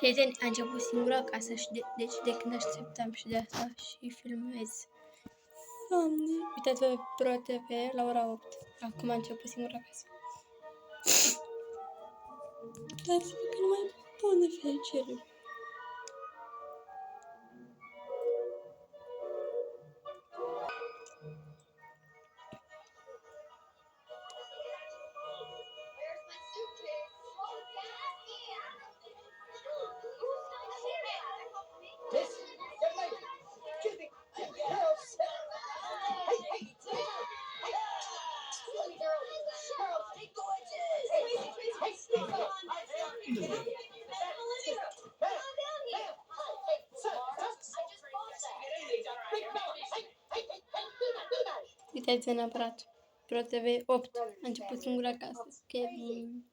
Prieteni, a început singura acasă și deci de când așteptam și de asta și filmez. Doamne, uitați-vă pe Pro TV la ora 8. Acum a început singura acasă. Uitați-vă că nu mai pot de fericire. Uitați-vă neapărat. Pro TV 8. A început singura acasă. Kevin.